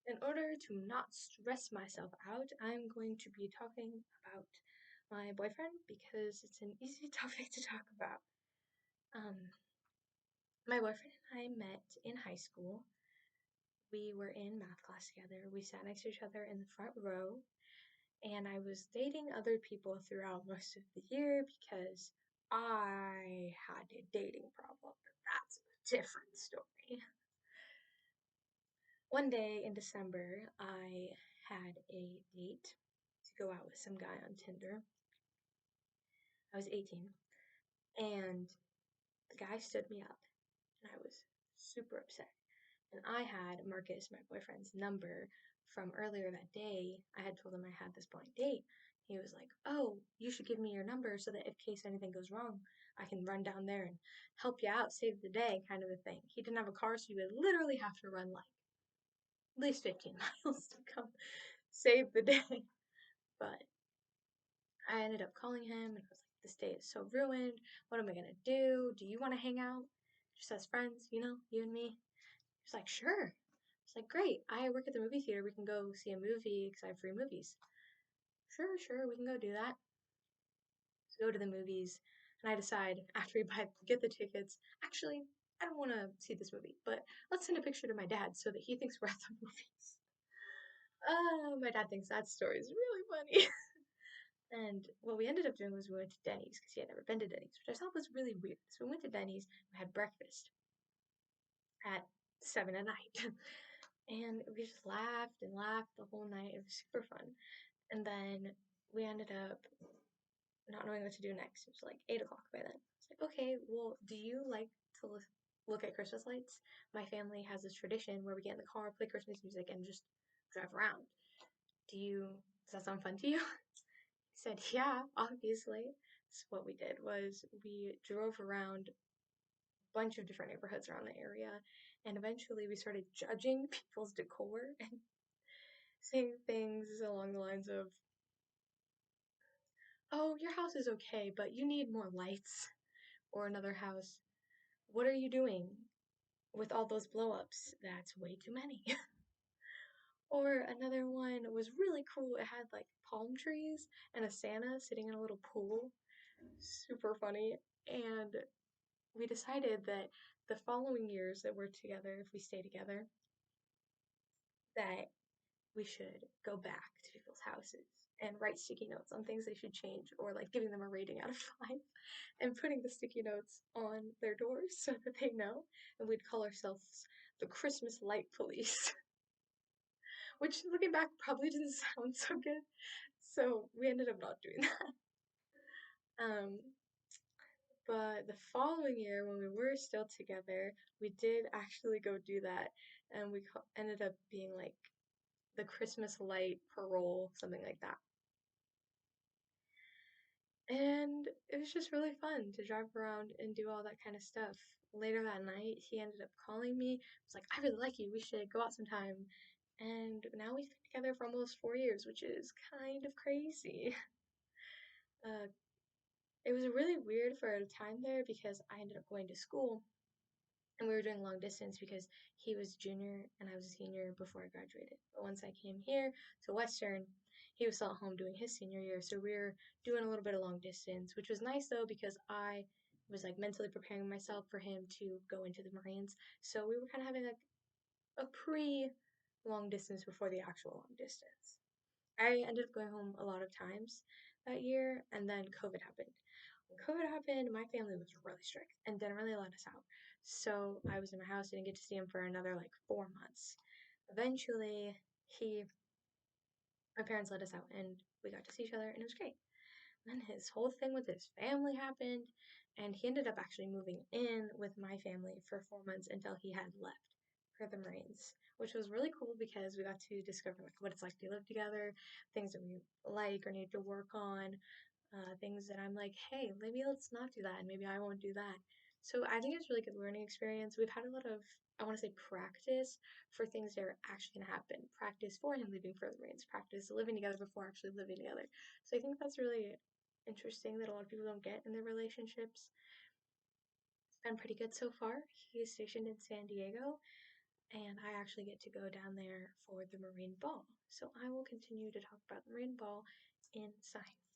In order to not stress myself out, I'm going to be talking about my boyfriend because it's an easy topic to talk about. Um, my boyfriend and I met in high school. We were in math class together. We sat next to each other in the front row, and I was dating other people throughout most of the year because I had a dating problem, but that's a different story. One day in December, I had a date to go out with some guy on Tinder. I was 18, and the guy stood me up, and I was super upset. And I had Marcus, my boyfriend's number from earlier that day. I had told him I had this blind date. He was like, "Oh, you should give me your number so that in case anything goes wrong, I can run down there and help you out, save the day," kind of a thing. He didn't have a car, so he would literally have to run like at least 15 miles to come save the day. But I ended up calling him and I was like, "This day is so ruined. What am I gonna do? Do you want to hang out? Just as friends, you and me?" He's like, "Sure." I was like, "Great. I work at the movie theater. We can go see a movie because I have free movies." "Sure, sure. We can go do that." So go to the movies. And I decide after we get the tickets, actually, I don't want to see this movie, but let's send a picture to my dad so that he thinks we're at the movies. My dad thinks that story is really funny. And what we ended up doing was we went to Denny's because he had never been to Denny's, which I thought was really weird. So we went to Denny's, we had breakfast at 7 at night. And we just laughed and laughed the whole night. It was super fun. And then we ended up not knowing what to do next. It was like 8 o'clock by then. It's like, okay, well, do you like to look at Christmas lights? My family has this tradition where we get in the car, play Christmas music, and just drive around. Does that sound fun to you? He said, yeah, obviously. So what we did was we drove around a bunch of different neighborhoods around the area, and eventually we started judging people's decor and saying things along the lines of, "Oh, your house is okay, but you need more lights." Or another house, "What are you doing with all those blow ups? That's way too many." Or another one was really cool. It had like palm trees and a Santa sitting in a little pool. Super funny. And we decided that the following years that we're together, if we stay together, that we should go back to people's houses and write sticky notes on things they should change, or like giving them a rating out of 5 and putting the sticky notes on their doors so that they know. And we'd call ourselves the Christmas Light Police, which looking back probably didn't sound so good. So we ended up not doing that. Um, but the following year, when we were still together, we did actually go do that, and we ended up being like the Christmas light parole, something like that. And it was just really fun to drive around and do all that kind of stuff. Later that night, he ended up calling me. Was like, "I really like you. We should go out sometime." And now we've been together for almost 4 years, which is kind of crazy. Uh, it was really weird for a time there because I ended up going to school and we were doing long distance because he was junior and I was a senior before I graduated. But once I came here to Western, he was still at home doing his senior year, so we were doing a little bit of long distance, which was nice though because I was like mentally preparing myself for him to go into the Marines. So we were kind of having like a pre long distance before the actual long distance. I ended up going home a lot of times that year, and then COVID happened. When COVID happened, my family was really strict and didn't really let us out. So I was in my house, didn't get to see him for another like 4 months. Eventually, my parents let us out, and we got to see each other, and it was great. Then his whole thing with his family happened, and he ended up actually moving in with my family for 4 months until he had left for the Marines, which was really cool because we got to discover like what it's like to live together, things that we like or need to work on, things that I'm like, hey, maybe let's not do that, and maybe I won't do that. So I think it's a really good learning experience. We've had a lot of, I want to say, practice for things that are actually going to happen. Practice for him leaving for the Marines. Practice living together before actually living together. So I think that's really interesting that a lot of people don't get in their relationships. It's been pretty good so far. He is stationed in San Diego. and I actually get to go down there for the marine ball. So I will continue to talk about the marine ball in science.